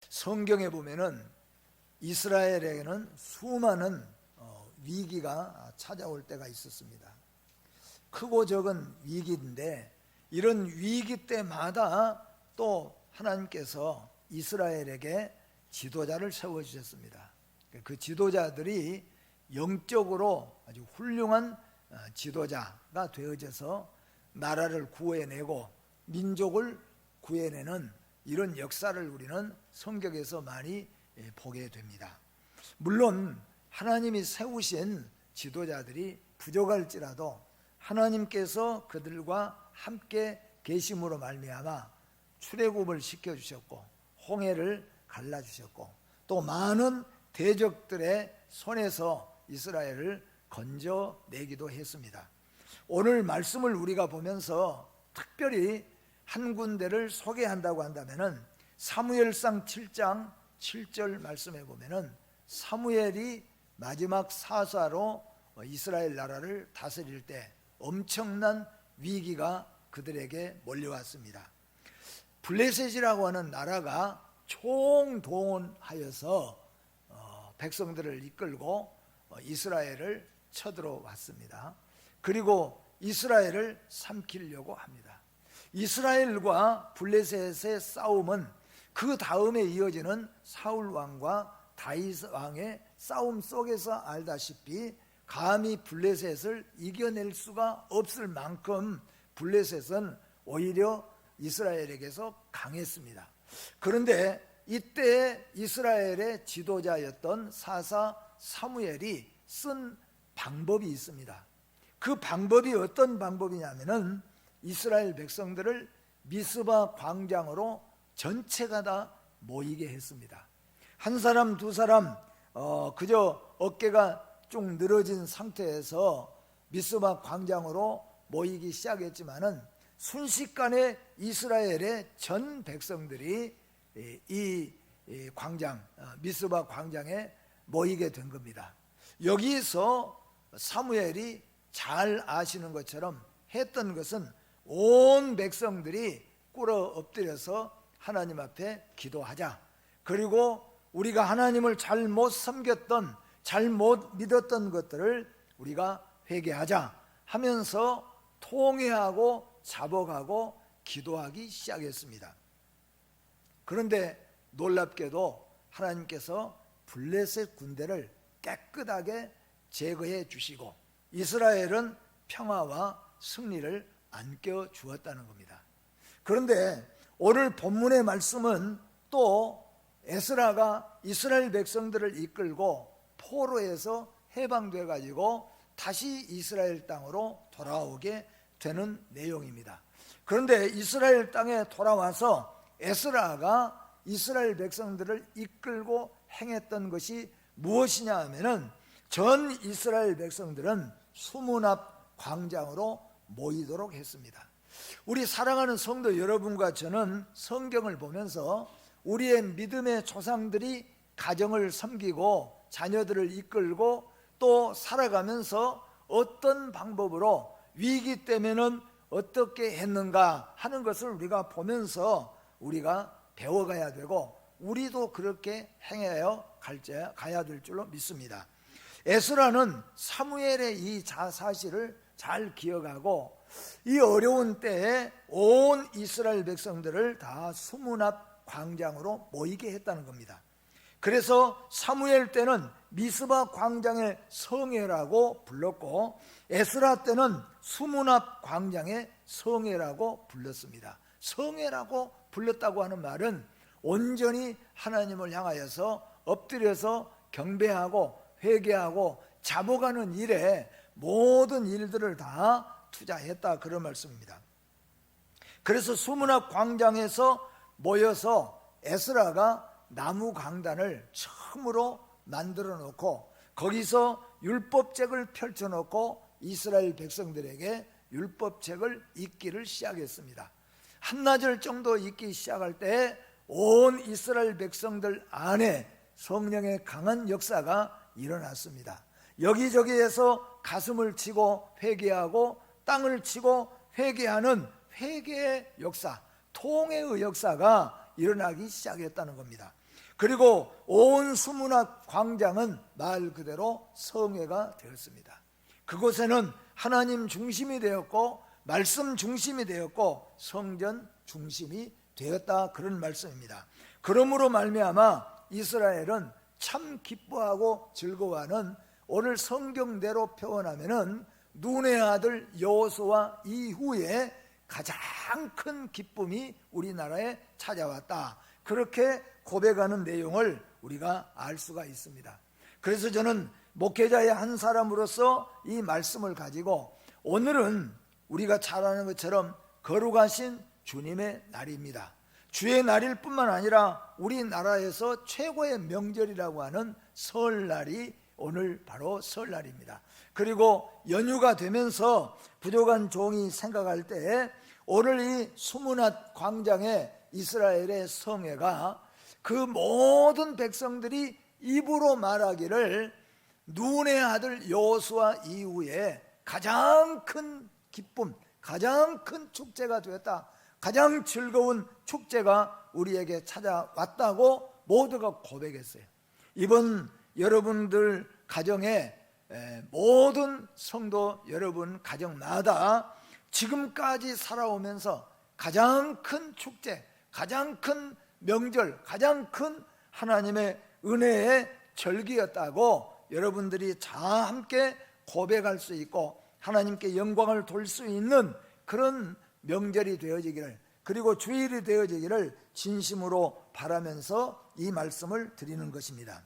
성경에 보면은 이스라엘에게는 수많은 위기가 찾아올 때가 있었습니다. 크고 적은 위기인데 이런 위기 때마다 또 하나님께서 이스라엘에게 지도자를 세워주셨습니다. 그 지도자들이 영적으로 아주 훌륭한 지도자가 되어져서 나라를 구해내고 민족을 구해내는 이런 역사를 우리는 성경에서 많이 보게 됩니다. 물론 하나님이 세우신 지도자들이 부족할지라도 하나님께서 그들과 함께 계심으로 말미암아 출애굽을 시켜주셨고 홍해를 갈라주셨고 또 많은 대적들의 손에서 이스라엘을 건져내기도 했습니다. 오늘 말씀을 우리가 보면서 특별히 한 군데를 소개한다고 한다면은 사무엘상 7장 7절 말씀에 보면은 사무엘이 마지막 사사로 이스라엘 나라를 다스릴 때 엄청난 위기가 그들에게 몰려왔습니다. 블레셋이라고 하는 나라가 총동원하여서 백성들을 이끌고 이스라엘을 쳐들어왔습니다. 그리고 이스라엘을 삼키려고 합니다. 이스라엘과 블레셋의 싸움은 그 다음에 이어지는 사울 왕과 다윗 왕의 싸움 속에서 알다시피 감히 블레셋을 이겨낼 수가 없을 만큼 블레셋은 오히려 이스라엘에게서 강했습니다. 그런데 이때 이스라엘의 지도자였던 사사 사무엘이 쓴 방법이 있습니다. 그 방법이 어떤 방법이냐면은 이스라엘 백성들을 미스바 광장으로 전체가 다 모이게 했습니다. 한 사람 두 사람 그저 어깨가 쭉 늘어진 상태에서 미스바 광장으로 모이기 시작했지만은 순식간에 이스라엘의 전 백성들이 이 광장 미스바 광장에 모이게 된 겁니다. 여기서 사무엘이 잘 아시는 것처럼 했던 것은 온 백성들이 꿇어 엎드려서 하나님 앞에 기도하자. 그리고 우리가 하나님을 잘못 섬겼던 잘못 믿었던 것들을 우리가 회개하자 하면서 통회하고 자복하고 기도하기 시작했습니다. 그런데 놀랍게도 하나님께서 블레셋 군대를 깨끗하게 제거해 주시고 이스라엘은 평화와 승리를 안겨 주었다는 겁니다. 그런데 오늘 본문의 말씀은 또 에스라가 이스라엘 백성들을 이끌고 포로에서 해방돼 가지고 다시 이스라엘 땅으로 돌아오게 되는 내용입니다. 그런데 이스라엘 땅에 돌아와서 에스라가 이스라엘 백성들을 이끌고 행했던 것이 무엇이냐 하면은 전 이스라엘 백성들은 수문 앞 광장으로 모이도록 했습니다. 우리 사랑하는 성도 여러분과 저는 성경을 보면서 우리의 믿음의 조상들이 가정을 섬기고 자녀들을 이끌고 또 살아가면서 어떤 방법으로 위기 때문에는 어떻게 했는가 하는 것을 우리가 보면서 우리가 배워가야 되고 우리도 그렇게 행하여 가야 될 줄로 믿습니다. 에스라는 사무엘의 이 사실을 잘 기억하고 이 어려운 때에 온 이스라엘 백성들을 다 수문 앞 광장으로 모이게 했다는 겁니다. 그래서 사무엘 때는 미스바 광장의 성회라고 불렀고 에스라 때는 수문 앞 광장의 성회라고 불렀습니다. 성회라고 불렀다고 하는 말은 온전히 하나님을 향하여서 엎드려서 경배하고 회개하고 자복하는 일에 모든 일들을 다 투자했다 그런 말씀입니다. 그래서 수문 앞 광장에서 모여서 에스라가 나무 강단을 처음으로 만들어 놓고 거기서 율법책을 펼쳐 놓고 이스라엘 백성들에게 율법책을 읽기를 시작했습니다. 한나절 정도 읽기 시작할 때 온 이스라엘 백성들 안에 성령의 강한 역사가 일어났습니다. 여기저기에서 가슴을 치고 회개하고 땅을 치고 회개하는 회개의 역사, 통회의 역사가 일어나기 시작했다는 겁니다. 그리고 온 수문학 광장은 말 그대로 성회가 되었습니다. 그곳에는 하나님 중심이 되었고 말씀 중심이 되었고 성전 중심이 되었다, 그런 말씀입니다. 그러므로 말미암아 이스라엘은 참 기뻐하고 즐거워하는, 오늘 성경대로 표현하면은 눈의 아들 여호수아 이후에 가장 큰 기쁨이 우리나라에 찾아왔다, 그렇게 고백하는 내용을 우리가 알 수가 있습니다. 그래서 저는 목회자의 한 사람으로서 이 말씀을 가지고, 오늘은 우리가 잘 아는 것처럼 거룩하신 주님의 날입니다. 주의 날일 뿐만 아니라 우리나라에서 최고의 명절이라고 하는 설날이 오늘 바로 설날입니다. 그리고 연휴가 되면서 부족한 종이 생각할 때에 오늘 이 수문앗 광장에 이스라엘의 성회가 그 모든 백성들이 입으로 말하기를 눈의 아들 여호수아 이후에 가장 큰 기쁨, 가장 큰 축제가 되었다, 가장 즐거운 축제가 우리에게 찾아왔다고 모두가 고백했어요. 이번 여러분들 가정에 모든 성도 여러분 가정마다 지금까지 살아오면서 가장 큰 축제, 가장 큰 명절, 가장 큰 하나님의 은혜의 절기였다고 여러분들이 다 함께 고백할 수 있고 하나님께 영광을 돌 수 있는 그런 명절이 되어지기를, 그리고 주일이 되어지기를 진심으로 바라면서 이 말씀을 드리는 것입니다.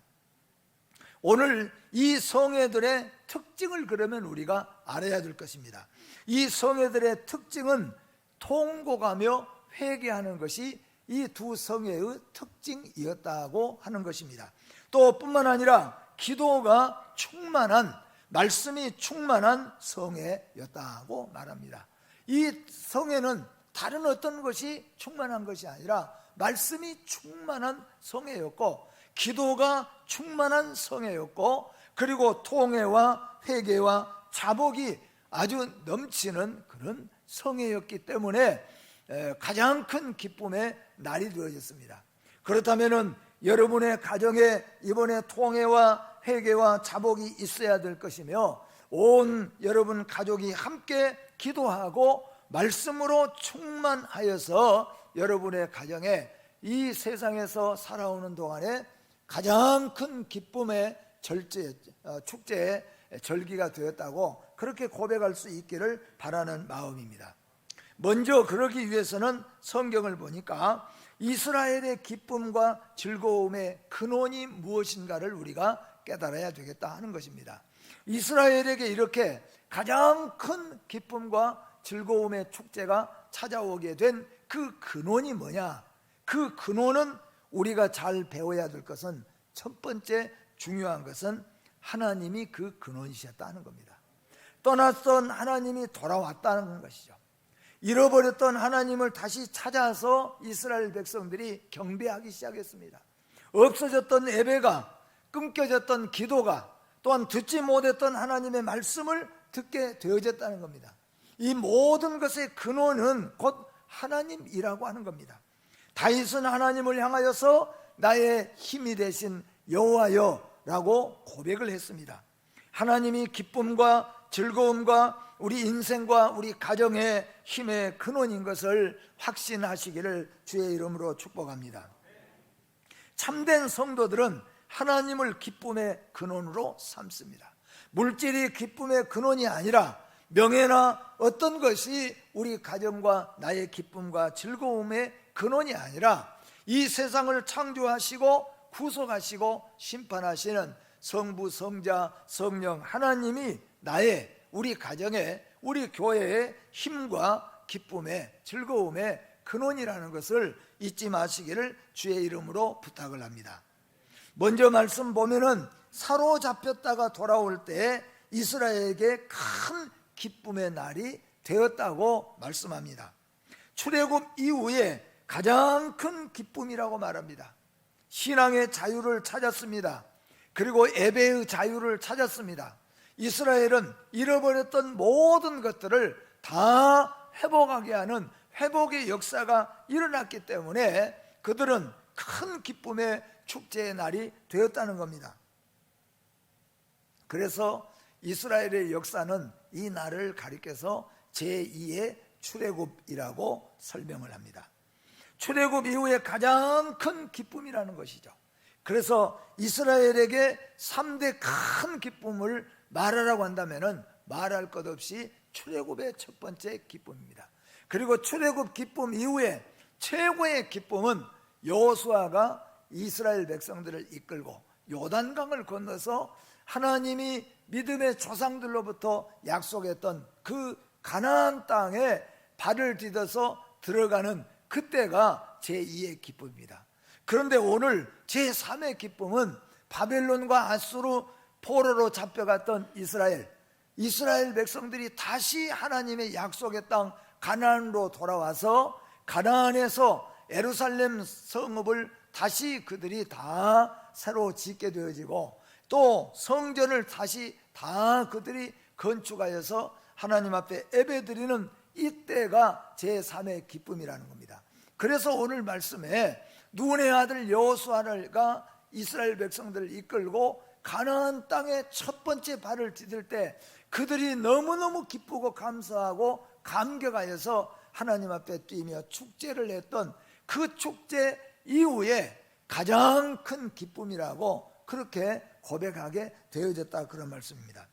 오늘 이 성회들의 특징을 그러면 우리가 알아야 될 것입니다. 이 성회들의 특징은 통곡하며 회개하는 것이 이 두 성회의 특징이었다고 하는 것입니다. 또 뿐만 아니라 기도가 충만한, 말씀이 충만한 성회였다고 말합니다. 이 성회는 다른 어떤 것이 충만한 것이 아니라 말씀이 충만한 성회였고, 기도가 충만한 성회였고, 그리고 통회와 회개와 자복이 아주 넘치는 그런 성회였기 때문에 가장 큰 기쁨의 날이 되어졌습니다. 그렇다면 여러분의 가정에 이번에 통회와 회개와 자복이 있어야 될 것이며, 온 여러분 가족이 함께 기도하고 말씀으로 충만하여서 여러분의 가정에 이 세상에서 살아오는 동안에 가장 큰 기쁨의 축제의 절기가 되었다고 그렇게 고백할 수 있기를 바라는 마음입니다. 먼저 그러기 위해서는 성경을 보니까 이스라엘의 기쁨과 즐거움의 근원이 무엇인가를 우리가 깨달아야 되겠다 하는 것입니다. 이스라엘에게 이렇게 가장 큰 기쁨과 즐거움의 축제가 찾아오게 된 그 근원이 뭐냐? 그 근원은 우리가 잘 배워야 될 것은, 첫 번째 중요한 것은 하나님이 그 근원이셨다는 겁니다. 떠났던 하나님이 돌아왔다는 것이죠. 잃어버렸던 하나님을 다시 찾아서 이스라엘 백성들이 경배하기 시작했습니다. 없어졌던 예배가, 끊겨졌던 기도가, 또한 듣지 못했던 하나님의 말씀을 듣게 되어졌다는 겁니다. 이 모든 것의 근원은 곧 하나님이라고 하는 겁니다. 다윗은 하나님을 향하여서 나의 힘이 되신 여호와여라고 고백을 했습니다. 하나님이 기쁨과 즐거움과 우리 인생과 우리 가정의 힘의 근원인 것을 확신하시기를 주의 이름으로 축복합니다. 참된 성도들은 하나님을 기쁨의 근원으로 삼습니다. 물질이 기쁨의 근원이 아니라 명예나 어떤 것이 우리 가정과 나의 기쁨과 즐거움의 근원이 아니라 이 세상을 창조하시고 구속하시고 심판하시는 성부, 성자, 성령 하나님이 나의, 우리 가정의, 우리 교회의 힘과 기쁨의 즐거움의 근원이라는 것을 잊지 마시기를 주의 이름으로 부탁을 합니다. 먼저 말씀 보면은 사로잡혔다가 돌아올 때 이스라엘에게 큰 기쁨의 날이 되었다고 말씀합니다. 출애굽 이후에 가장 큰 기쁨이라고 말합니다. 신앙의 자유를 찾았습니다. 그리고 예배의 자유를 찾았습니다. 이스라엘은 잃어버렸던 모든 것들을 다 회복하게 하는 회복의 역사가 일어났기 때문에 그들은 큰 기쁨의 축제의 날이 되었다는 겁니다. 그래서 이스라엘의 역사는 이 날을 가리켜서 제2의 출애굽이라고 설명을 합니다. 출애굽 이후에 가장 큰 기쁨이라는 것이죠. 그래서 이스라엘에게 3대 큰 기쁨을 말하라고 한다면 말할 것 없이 출애굽의 첫 번째 기쁨입니다. 그리고 출애굽 기쁨 이후에 최고의 기쁨은 여호수아가 이스라엘 백성들을 이끌고 요단강을 건너서 하나님이 믿음의 조상들로부터 약속했던 그 가나안 땅에 발을 디뎌서 들어가는 그때가 제2의 기쁨입니다. 그런데 오늘 제3의 기쁨은 바벨론과 아수르 포로로 잡혀갔던 이스라엘 백성들이 다시 하나님의 약속의 땅 가나안으로 돌아와서 가나안에서 예루살렘 성읍을 다시 그들이 다 새로 짓게 되어지고 또 성전을 다시 다 그들이 건축하여서 하나님 앞에 예배드리는 이때가 제3의 기쁨이라는 겁니다. 그래서 오늘 말씀에 눈의 아들 여호수아가 이스라엘 백성들을 이끌고 가나안 땅에 첫 번째 발을 디딜 때 그들이 너무너무 기쁘고 감사하고 감격하여서 하나님 앞에 뛰며 축제를 했던 그 축제 이후에 가장 큰 기쁨이라고 그렇게 고백하게 되어졌다, 그런 말씀입니다.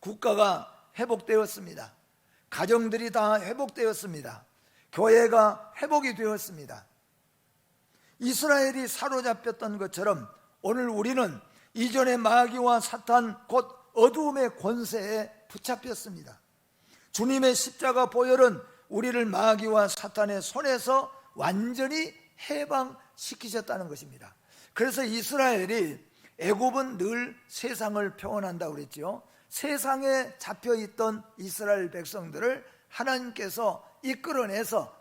국가가 회복되었습니다. 가정들이 다 회복되었습니다. 교회가 회복이 되었습니다. 이스라엘이 사로잡혔던 것처럼 오늘 우리는 이전의 마귀와 사탄 곧 어두움의 권세에 붙잡혔습니다. 주님의 십자가 보혈은 우리를 마귀와 사탄의 손에서 완전히 해방시키셨다는 것입니다. 그래서 이스라엘이 애굽은 늘 세상을 평온한다고 그랬죠. 세상에 잡혀있던 이스라엘 백성들을 하나님께서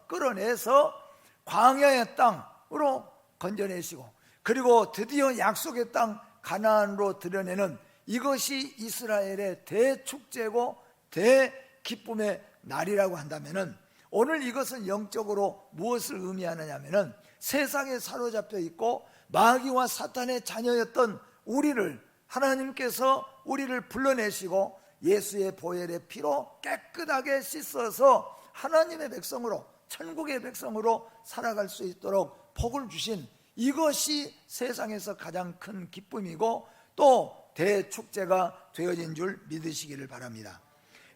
끌어내서 광야의 땅으로 건져내시고 그리고 드디어 약속의 땅 가나안으로 들여내는 이것이 이스라엘의 대축제고 대기쁨의 날이라고 한다면 오늘 이것은 영적으로 무엇을 의미하느냐면 세상에 사로잡혀 있고 마귀와 사탄의 자녀였던 우리를 하나님께서 우리를 불러내시고 예수의 보혈의 피로 깨끗하게 씻어서 하나님의 백성으로 천국의 백성으로 살아갈 수 있도록 복을 주신 이것이 세상에서 가장 큰 기쁨이고 또 대축제가 되어진 줄 믿으시기를 바랍니다.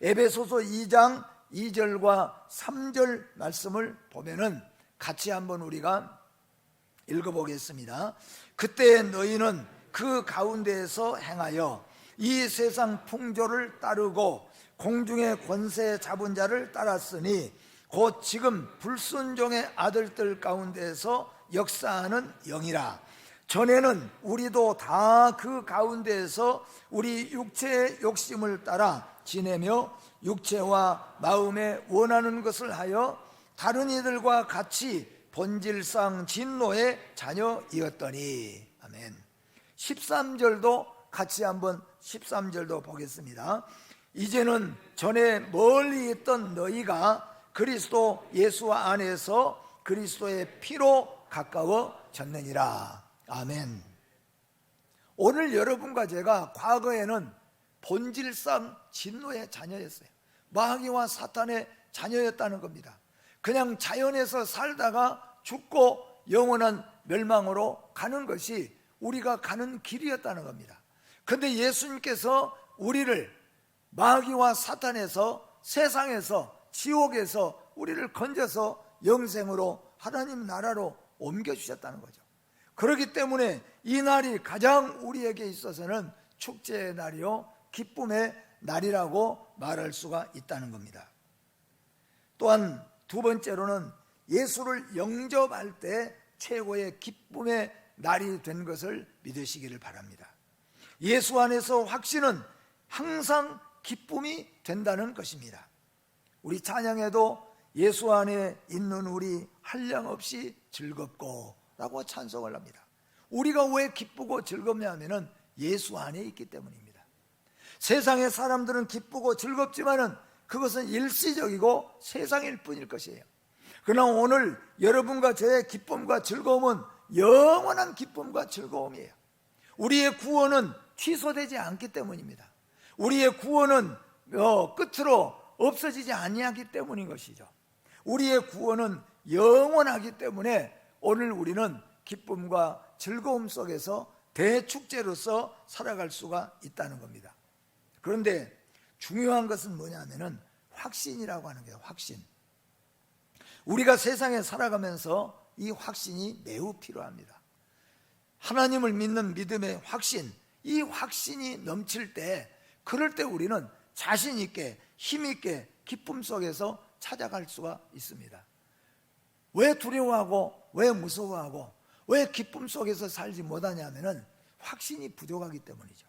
에베소서 2장 2절과 3절 말씀을 보면은 같이 한번 우리가 읽어보겠습니다. 그때 너희는 그 가운데에서 행하여 이 세상 풍조를 따르고 공중의 권세 잡은 자를 따랐으니 곧 지금 불순종의 아들들 가운데에서 역사하는 영이라. 전에는 우리도 다 그 가운데에서 우리 육체의 욕심을 따라 지내며 육체와 마음에 원하는 것을 하여 다른 이들과 같이 본질상 진노의 자녀이었더니. 아멘. 13절도 같이 한번 13절도 보겠습니다. 이제는 전에 멀리 있던 너희가 그리스도 예수와 안에서 그리스도의 피로 가까워졌느니라. 아멘. 오늘 여러분과 제가 과거에는 본질상 진노의 자녀였어요. 마귀와 사탄의 자녀였다는 겁니다. 그냥 자연에서 살다가 죽고 영원한 멸망으로 가는 것이 우리가 가는 길이었다는 겁니다. 그런데 예수님께서 우리를 마귀와 사탄에서 세상에서 지옥에서 우리를 건져서 영생으로 하나님 나라로 옮겨주셨다는 거죠. 그렇기 때문에 이 날이 가장 우리에게 있어서는 축제의 날이요 기쁨의 날이라고 말할 수가 있다는 겁니다. 또한 두 번째로는 예수를 영접할 때 최고의 기쁨의 날이 된 것을 믿으시기를 바랍니다. 예수 안에서 확신은 항상 기쁨이 된다는 것입니다. 우리 찬양에도 예수 안에 있는 우리 한량없이 즐겁고 라고 찬송을 합니다. 우리가 왜 기쁘고 즐겁냐 하면은 예수 안에 있기 때문입니다. 세상의 사람들은 기쁘고 즐겁지만은 그것은 일시적이고 세상일 뿐일 것이에요. 그러나 오늘 여러분과 저의 기쁨과 즐거움은 영원한 기쁨과 즐거움이에요. 우리의 구원은 취소되지 않기 때문입니다. 우리의 구원은 끝으로 없어지지 아니하기 때문인 것이죠. 우리의 구원은 영원하기 때문에 오늘 우리는 기쁨과 즐거움 속에서 대축제로서 살아갈 수가 있다는 겁니다. 그런데 중요한 것은 뭐냐면은 확신이라고 하는 거예요. 확신. 우리가 세상에 살아가면서 이 확신이 매우 필요합니다. 하나님을 믿는 믿음의 확신, 이 확신이 넘칠 때, 그럴 때 우리는 자신 있게, 힘 있게 기쁨 속에서 찾아갈 수가 있습니다. 왜 두려워하고 왜 무서워하고 왜 기쁨 속에서 살지 못하냐면은 확신이 부족하기 때문이죠.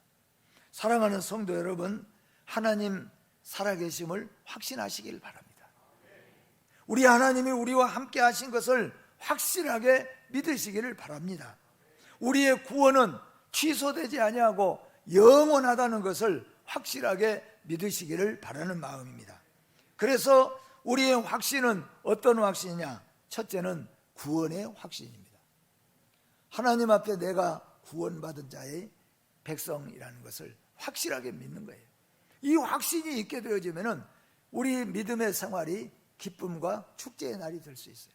사랑하는 성도 여러분, 하나님 살아계심을 확신하시길 바랍니다. 우리 하나님이 우리와 함께 하신 것을 확실하게 믿으시기를 바랍니다. 우리의 구원은 취소되지 아니하고 영원하다는 것을 확실하게 믿으시기를 바라는 마음입니다. 그래서 우리의 확신은 어떤 확신이냐? 첫째는 구원의 확신입니다. 하나님 앞에 내가 구원받은 자의 백성이라는 것을 확실하게 믿는 거예요. 이 확신이 있게 되어지면 우리 믿음의 생활이 기쁨과 축제의 날이 될 수 있어요.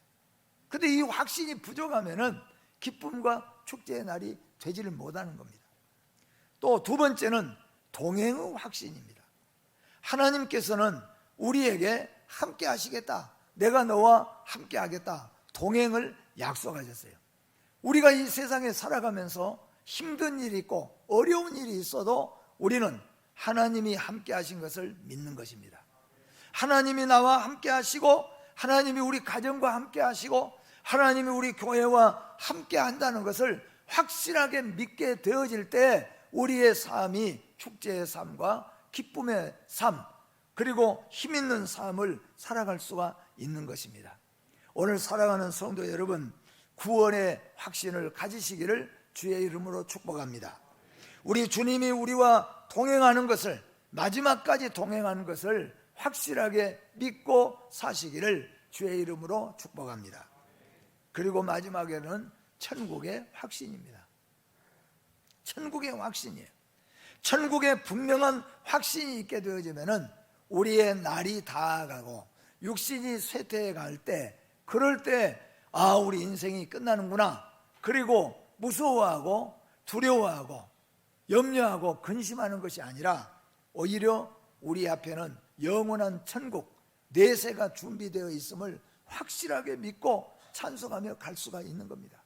그런데 이 확신이 부족하면 기쁨과 축제의 날이 되지를 못하는 겁니다. 또 두 번째는 동행의 확신입니다. 하나님께서는 우리에게 함께 하시겠다, 내가 너와 함께 하겠다, 동행을 약속하셨어요. 우리가 이 세상에 살아가면서 힘든 일이 있고 어려운 일이 있어도 우리는 하나님이 함께 하신 것을 믿는 것입니다. 하나님이 나와 함께 하시고 하나님이 우리 가정과 함께 하시고 하나님이 우리 교회와 함께 한다는 것을 확실하게 믿게 되어질 때 우리의 삶이 축제의 삶과 기쁨의 삶, 그리고 힘있는 삶을 살아갈 수가 있는 것입니다. 오늘 사랑하는 성도 여러분, 구원의 확신을 가지시기를 주의 이름으로 축복합니다. 우리 주님이 우리와 동행하는 것을, 마지막까지 동행하는 것을 확실하게 믿고 사시기를 주의 이름으로 축복합니다. 그리고 마지막에는 천국의 확신입니다. 천국의 확신이에요. 천국에 분명한 확신이 있게 되어지면은 우리의 날이 다가가고 육신이 쇠퇴해 갈 때, 그럴 때 우리 인생이 끝나는구나, 그리고 무서워하고 두려워하고 염려하고 근심하는 것이 아니라 오히려 우리 앞에는 영원한 천국 내세가 준비되어 있음을 확실하게 믿고 찬송하며 갈 수가 있는 겁니다.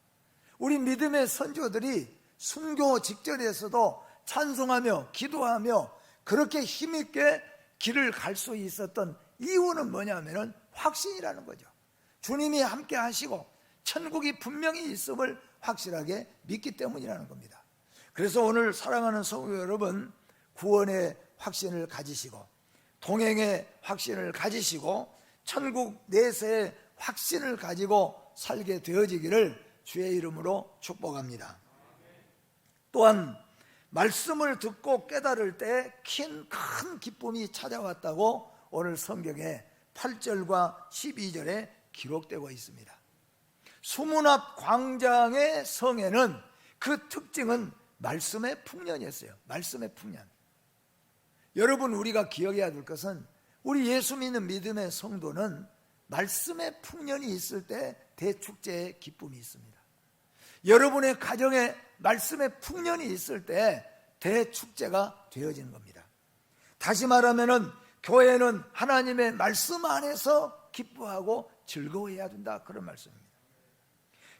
우리 믿음의 선조들이 순교 직전에서도 찬송하며 기도하며 그렇게 힘있게 길을 갈 수 있었던 이유는 뭐냐면 확신이라는 거죠. 주님이 함께 하시고 천국이 분명히 있음을 확실하게 믿기 때문이라는 겁니다. 그래서 오늘 사랑하는 성도 여러분, 구원의 확신을 가지시고 동행의 확신을 가지시고 천국 내세의 확신을 가지고 살게 되어지기를 주의 이름으로 축복합니다. 또한 말씀을 듣고 깨달을 때 큰 기쁨이 찾아왔다고 오늘 성경에 8절과 12절에 기록되고 있습니다. 수문 앞 광장의 성에는 그 특징은 말씀의 풍년이었어요. 말씀의 풍년. 여러분, 우리가 기억해야 될 것은 우리 예수 믿는 믿음의 성도는 말씀의 풍년이 있을 때 대축제의 기쁨이 있습니다. 여러분의 가정에 말씀의 풍년이 있을 때 대축제가 되어지는 겁니다. 다시 말하면 교회는 하나님의 말씀 안에서 기뻐하고 즐거워해야 된다, 그런 말씀입니다.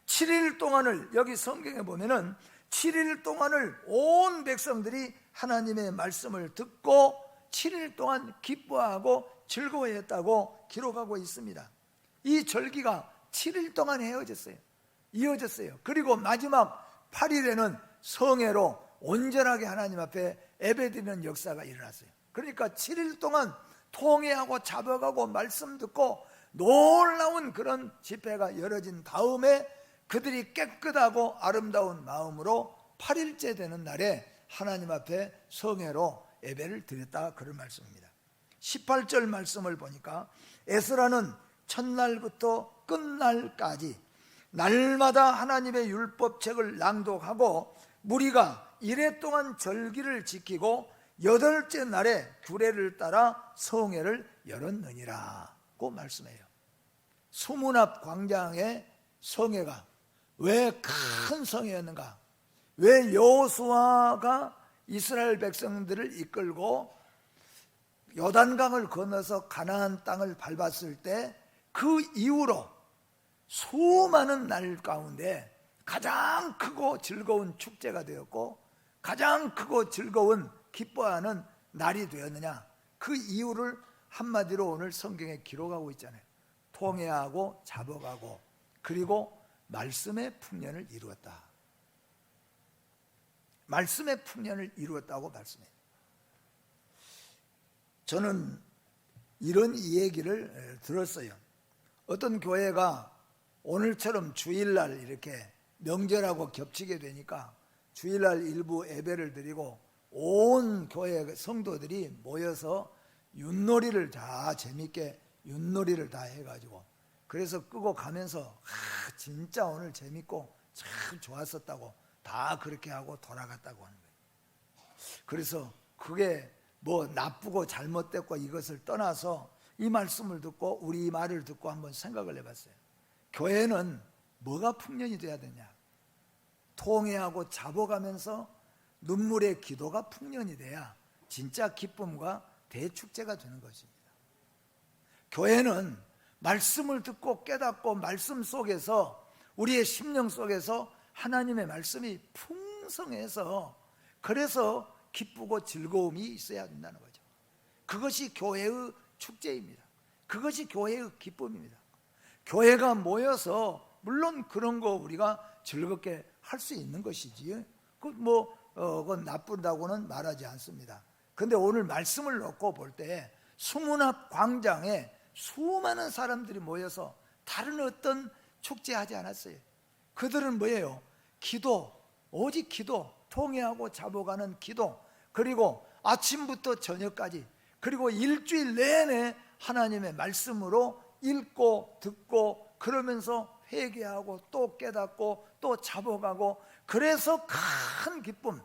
7일 동안을, 여기 성경에 보면은 7일 동안을 온 백성들이 하나님의 말씀을 듣고 7일 동안 기뻐하고 즐거워했다고 기록하고 있습니다. 이 절기가 7일 동안 이어졌어요. 그리고 마지막 8일에는 성회로 온전하게 하나님 앞에 예배드리는 역사가 일어났어요. 그러니까 7일 동안 통회하고 잡아가고 말씀 듣고 놀라운 그런 집회가 열어진 다음에 그들이 깨끗하고 아름다운 마음으로 8일째 되는 날에 하나님 앞에 성회로 예배를 드렸다, 그런 말씀입니다. 18절 말씀을 보니까 에스라는 첫날부터 끝날까지 날마다 하나님의 율법책을 낭독하고 무리가 이래 동안 절기를 지키고 8째 날에 규례를 따라 성회를 열었느니라고 말씀해요. 수문 앞 광장의 성회가 왜 큰 성회였는가? 왜 여호수아가 이스라엘 백성들을 이끌고 요단강을 건너서 가나안 땅을 밟았을 때 그 이후로 수많은 날 가운데 가장 크고 즐거운 축제가 되었고 가장 크고 즐거운 기뻐하는 날이 되었느냐? 그 이유를 한마디로 오늘 성경에 기록하고 있잖아요. 통회하고 자복하고 그리고 말씀의 풍년을 이루었다. 말씀의 풍년을 이루었다고 말씀해요. 저는 이런 얘기를 들었어요. 어떤 교회가 오늘처럼 주일날 이렇게 명절하고 겹치게 되니까 주일날 일부 예배를 드리고 온 교회 성도들이 모여서 윷놀이를 다 재밌게 윷놀이를 다 해가지고 그래서 끄고 가면서 진짜 오늘 재밌고 참 좋았었다고 다 그렇게 하고 돌아갔다고 하는 거예요. 그래서 그게 뭐 나쁘고 잘못됐고 이것을 떠나서 이 말씀을 듣고 우리 말을 듣고 한번 생각을 해봤어요. 교회는 뭐가 풍년이 돼야 되냐? 통회하고 자복하면서 눈물의 기도가 풍년이 돼야 진짜 기쁨과 대축제가 되는 것입니다. 교회는 말씀을 듣고 깨닫고 말씀 속에서 우리의 심령 속에서 하나님의 말씀이 풍성해서 그래서 기쁘고 즐거움이 있어야 된다는 거죠. 그것이 교회의 축제입니다. 그것이 교회의 기쁨입니다. 교회가 모여서 물론 그런 거 우리가 즐겁게 할 수 있는 것이지 그건 나쁘다고는 말하지 않습니다. 근데 오늘 말씀을 놓고 볼 때 수문 앞 광장에 수많은 사람들이 모여서 다른 어떤 축제하지 않았어요. 그들은 뭐예요? 기도, 오직 기도, 통회하고 자복하는 기도, 그리고 아침부터 저녁까지 그리고 일주일 내내 하나님의 말씀으로 읽고 듣고 그러면서 회개하고 또 깨닫고 또 자복하고 그래서 큰 기쁨,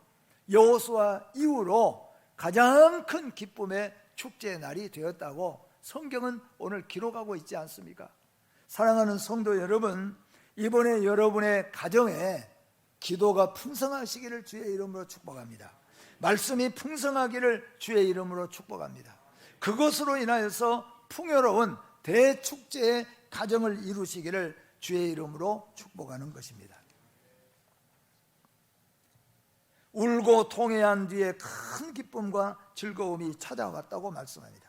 여호수아 이후로 가장 큰 기쁨의 축제의 날이 되었다고 성경은 오늘 기록하고 있지 않습니까? 사랑하는 성도 여러분, 이번에 여러분의 가정에 기도가 풍성하시기를 주의 이름으로 축복합니다. 말씀이 풍성하기를 주의 이름으로 축복합니다. 그것으로 인하여서 풍요로운 대축제의 가정을 이루시기를 주의 이름으로 축복하는 것입니다. 울고 통회한 뒤에 큰 기쁨과 즐거움이 찾아왔다고 말씀합니다.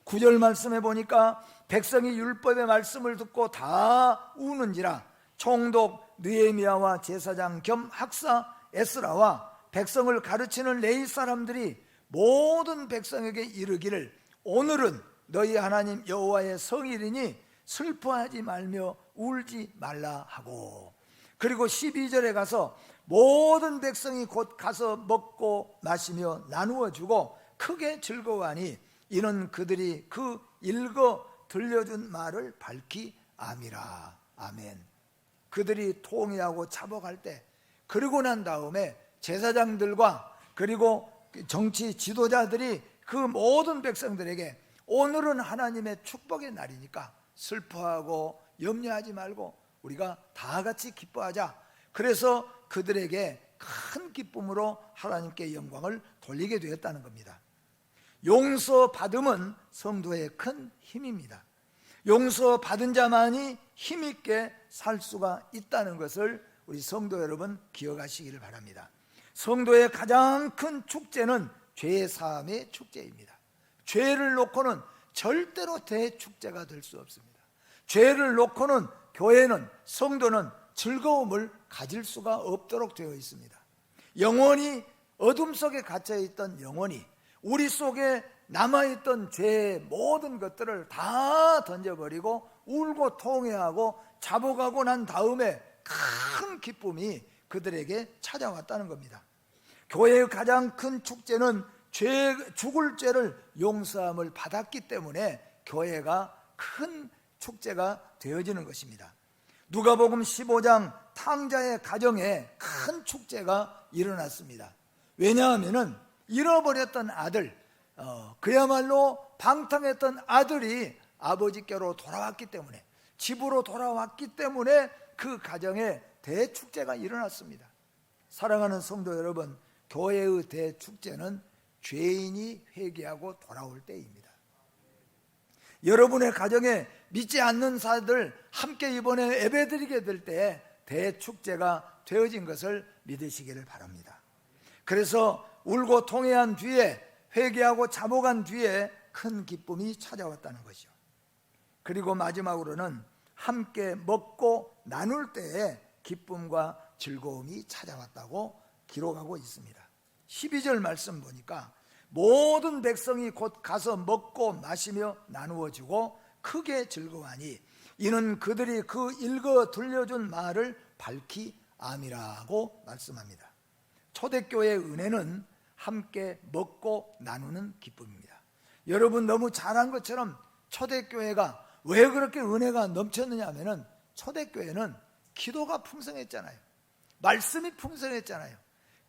9절 말씀해 보니까 백성이 율법의 말씀을 듣고 다 우는지라 총독 느헤미야와 제사장 겸 학사 에스라와 백성을 가르치는 레위 사람들이 모든 백성에게 이르기를 오늘은 너희 하나님 여호와의 성일이니 슬퍼하지 말며 울지 말라 하고, 그리고 12절에 가서 모든 백성이 곧 가서 먹고 마시며 나누어 주고 크게 즐거워하니 이는 그들이 그 읽어 들려준 말을 밝히 암이라. 아멘. 그들이 통회하고 자복할 때 그러고 난 다음에 제사장들과 그리고 정치 지도자들이 그 모든 백성들에게 오늘은 하나님의 축복의 날이니까 슬퍼하고 염려하지 말고 우리가 다 같이 기뻐하자. 그래서 그들에게 큰 기쁨으로 하나님께 영광을 돌리게 되었다는 겁니다. 용서받음은 성도의 큰 힘입니다. 용서받은 자만이 힘있게 살 수가 있다는 것을 우리 성도 여러분 기억하시기를 바랍니다. 성도의 가장 큰 축제는 죄 사함의 축제입니다. 죄를 놓고는 절대로 대축제가 될 수 없습니다. 죄를 놓고는 교회는, 성도는 즐거움을 가질 수가 없도록 되어 있습니다. 영원히 어둠 속에 갇혀있던 영혼이 우리 속에 남아있던 죄의 모든 것들을 다 던져버리고 울고 통회하고 자복하고 난 다음에 큰 기쁨이 그들에게 찾아왔다는 겁니다. 교회의 가장 큰 축제는 죽을 죄를 용서함을 받았기 때문에 교회가 큰 축제가 되어지는 것입니다. 누가복음 15장 탕자의 가정에 큰 축제가 일어났습니다. 왜냐하면 잃어버렸던 아들, 그야말로 방탕했던 아들이 아버지께로 돌아왔기 때문에, 집으로 돌아왔기 때문에 그 가정에 대축제가 일어났습니다. 사랑하는 성도 여러분, 교회의 대축제는 죄인이 회개하고 돌아올 때입니다. 여러분의 가정에 믿지 않는 사람들 함께 이번에 예배드리게 될 때 대축제가 되어진 것을 믿으시기를 바랍니다. 그래서 울고 통회한 뒤에, 회개하고 자복한 뒤에 큰 기쁨이 찾아왔다는 것이죠. 그리고 마지막으로는 함께 먹고 나눌 때에 기쁨과 즐거움이 찾아왔다고 기록하고 있습니다. 12절 말씀 보니까 모든 백성이 곧 가서 먹고 마시며 나누어지고 크게 즐거워하니 이는 그들이 그 읽어 들려준 말을 밝히 암이라고 말씀합니다. 초대교회의 은혜는 함께 먹고 나누는 기쁨입니다. 여러분, 너무 잘한 것처럼 초대교회가 왜 그렇게 은혜가 넘쳤느냐 하면은 초대교회는 기도가 풍성했잖아요. 말씀이 풍성했잖아요.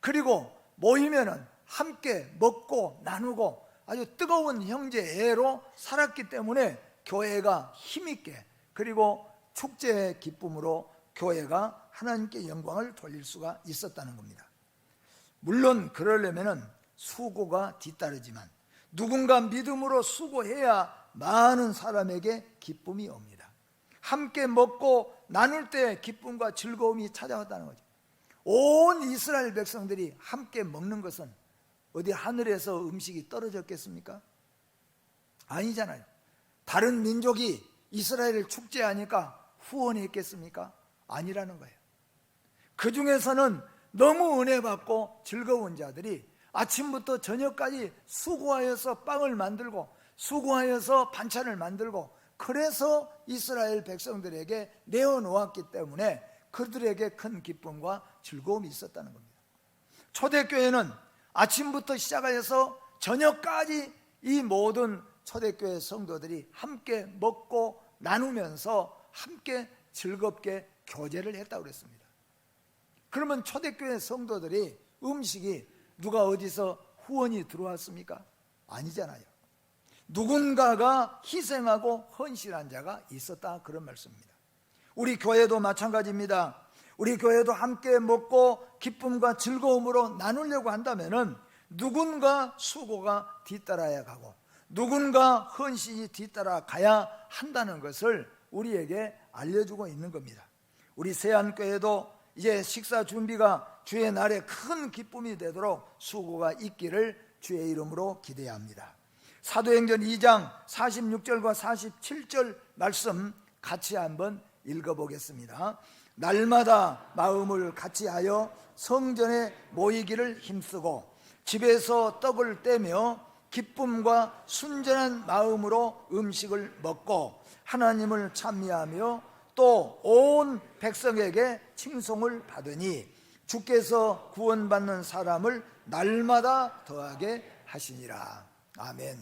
그리고 모이면은 함께 먹고 나누고 아주 뜨거운 형제애로 살았기 때문에 교회가 힘있게, 그리고 축제의 기쁨으로 교회가 하나님께 영광을 돌릴 수가 있었다는 겁니다. 물론 그러려면은 수고가 뒤따르지만 누군가 믿음으로 수고해야 많은 사람에게 기쁨이 옵니다. 함께 먹고 나눌 때 기쁨과 즐거움이 찾아왔다는 거죠. 온 이스라엘 백성들이 함께 먹는 것은 어디 하늘에서 음식이 떨어졌겠습니까? 아니잖아요. 다른 민족이 이스라엘을 축제하니까 후원했겠습니까? 아니라는 거예요. 그 중에서는 너무 은혜 받고 즐거운 자들이 아침부터 저녁까지 수고하여서 빵을 만들고 수고하여서 반찬을 만들고, 그래서 이스라엘 백성들에게 내어놓았기 때문에 그들에게 큰 기쁨과 즐거움이 있었다는 겁니다. 초대교회는 아침부터 시작하여서 저녁까지 이 모든 초대교회 성도들이 함께 먹고 나누면서 함께 즐겁게 교제를 했다고 그랬습니다. 그러면 초대교회 성도들이 음식이 누가 어디서 후원이 들어왔습니까? 아니잖아요. 누군가가 희생하고 헌신한 자가 있었다, 그런 말씀입니다. 우리 교회도 마찬가지입니다. 우리 교회도 함께 먹고 기쁨과 즐거움으로 나누려고 한다면은 누군가 수고가 뒤따라야 가고 누군가 헌신이 뒤따라 가야 한다는 것을 우리에게 알려주고 있는 겁니다. 우리 세안교회도 이제 식사 준비가 주의 날에 큰 기쁨이 되도록 수고가 있기를 주의 이름으로 기대합니다. 사도행전 2장 46절과 47절 말씀 같이 한번 읽어보겠습니다. 날마다 마음을 같이하여 성전에 모이기를 힘쓰고 집에서 떡을 떼며 기쁨과 순전한 마음으로 음식을 먹고 하나님을 찬미하며 또 온 백성에게 칭송을 받으니 주께서 구원받는 사람을 날마다 더하게 하시니라. 아멘.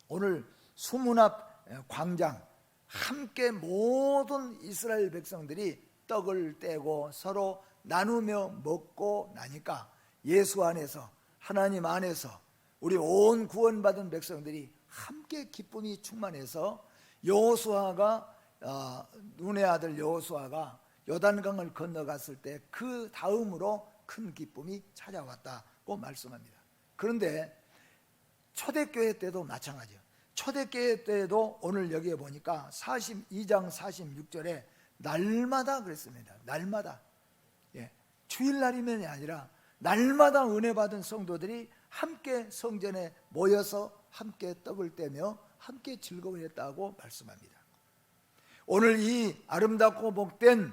오늘 수문 앞 광장 함께 모든 이스라엘 백성들이 떡을 떼고 서로 나누며 먹고 나니까 예수 안에서, 하나님 안에서 우리 온 구원받은 백성들이 함께 기쁨이 충만해서 여호수아가 눈의 아들 여호수아가 요단강을 건너갔을 때 그 다음으로 큰 기쁨이 찾아왔다고 말씀합니다. 그런데 초대교회 때도 마찬가지예요. 초대교회 때도 오늘 여기에 보니까 42장 46절에 날마다 그랬습니다. 날마다, 주일날이면이 아니라 날마다 은혜 받은 성도들이 함께 성전에 모여서 함께 떡을 떼며 함께 즐거워했다고 말씀합니다. 오늘 이 아름답고 복된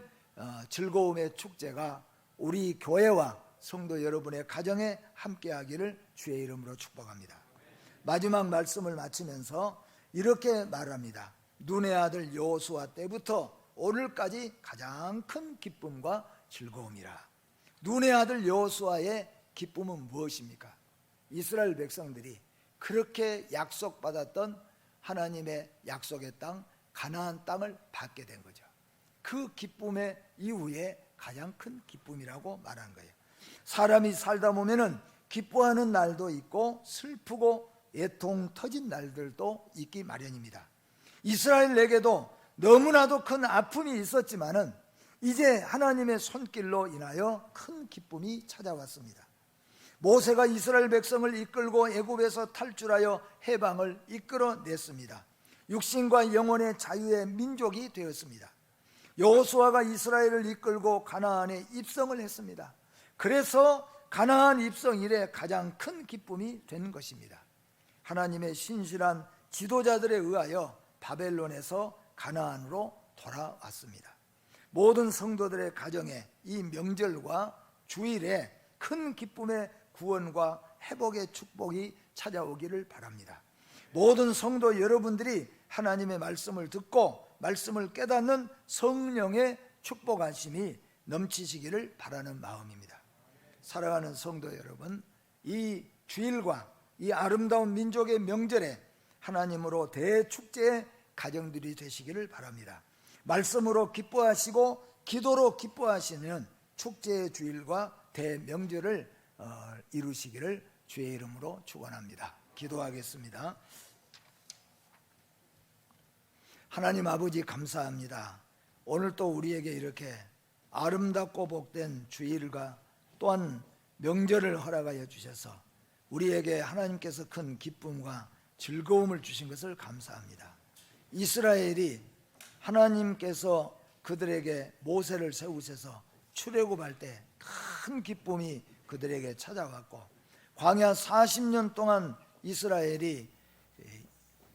즐거움의 축제가 우리 교회와 성도 여러분의 가정에 함께하기를 주의 이름으로 축복합니다. 마지막 말씀을 마치면서 이렇게 말합니다. 눈의 아들 여호수아 때부터 오늘까지 가장 큰 기쁨과 즐거움이라. 눈의 아들 여호수아의 기쁨은 무엇입니까? 이스라엘 백성들이 그렇게 약속받았던 하나님의 약속의 땅 가나안 땅을 받게 된 거죠. 그 기쁨의 이후에 가장 큰 기쁨이라고 말한 거예요. 사람이 살다 보면은 기뻐하는 날도 있고 슬프고 애통 터진 날들도 있기 마련입니다. 이스라엘에게도 너무나도 큰 아픔이 있었지만은 이제 하나님의 손길로 인하여 큰 기쁨이 찾아왔습니다. 모세가 이스라엘 백성을 이끌고 애굽에서 탈출하여 해방을 이끌어냈습니다. 육신과 영혼의 자유의 민족이 되었습니다. 여호수아가 이스라엘을 이끌고 가나안에 입성을 했습니다. 그래서 가나안 입성 이래 가장 큰 기쁨이 된 것입니다. 하나님의 신실한 지도자들에 의하여 바벨론에서 가나안으로 돌아왔습니다. 모든 성도들의 가정에 이 명절과 주일에 큰 기쁨의 구원과 회복의 축복이 찾아오기를 바랍니다. 모든 성도 여러분들이 하나님의 말씀을 듣고 말씀을 깨닫는 성령의 축복하심이 넘치시기를 바라는 마음입니다. 사랑하는 성도 여러분, 이 주일과 이 아름다운 민족의 명절에 하나님으로 대축제의 가정들이 되시기를 바랍니다. 말씀으로 기뻐하시고 기도로 기뻐하시는 축제의 주일과 대명절을 이루시기를 주의 이름으로 축원합니다. 기도하겠습니다. 하나님 아버지 감사합니다. 오늘 또 우리에게 이렇게 아름답고 복된 주일과 또한 명절을 허락하여 주셔서 우리에게 하나님께서 큰 기쁨과 즐거움을 주신 것을 감사합니다. 이스라엘이 하나님께서 그들에게 모세를 세우셔서 출애굽할 때 큰 기쁨이 그들에게 찾아왔고, 광야 40년 동안 이스라엘이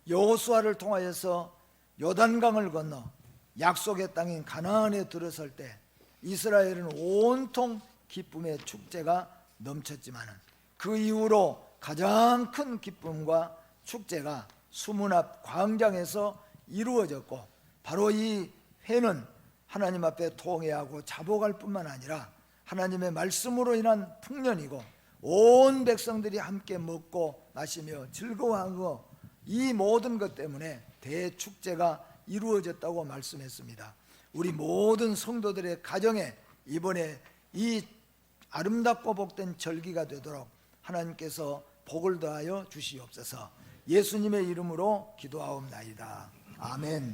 여호수아를 통하여서 요단강을 건너 약속의 땅인 가나안에 들어설 때 이스라엘은 온통 기쁨의 축제가 넘쳤지만 그 이후로 가장 큰 기쁨과 축제가 수문 앞 광장에서 이루어졌고, 바로 이 회는 하나님 앞에 통회하고 자복할 뿐만 아니라 하나님의 말씀으로 인한 풍년이고, 온 백성들이 함께 먹고 마시며 즐거워하고, 이 모든 것 때문에 대축제가 이루어졌다고 말씀했습니다. 우리 모든 성도들의 가정에 이번에 이 아름답고 복된 절기가 되도록 하나님께서 복을 더하여 주시옵소서. 예수님의 이름으로 기도하옵나이다. 아멘.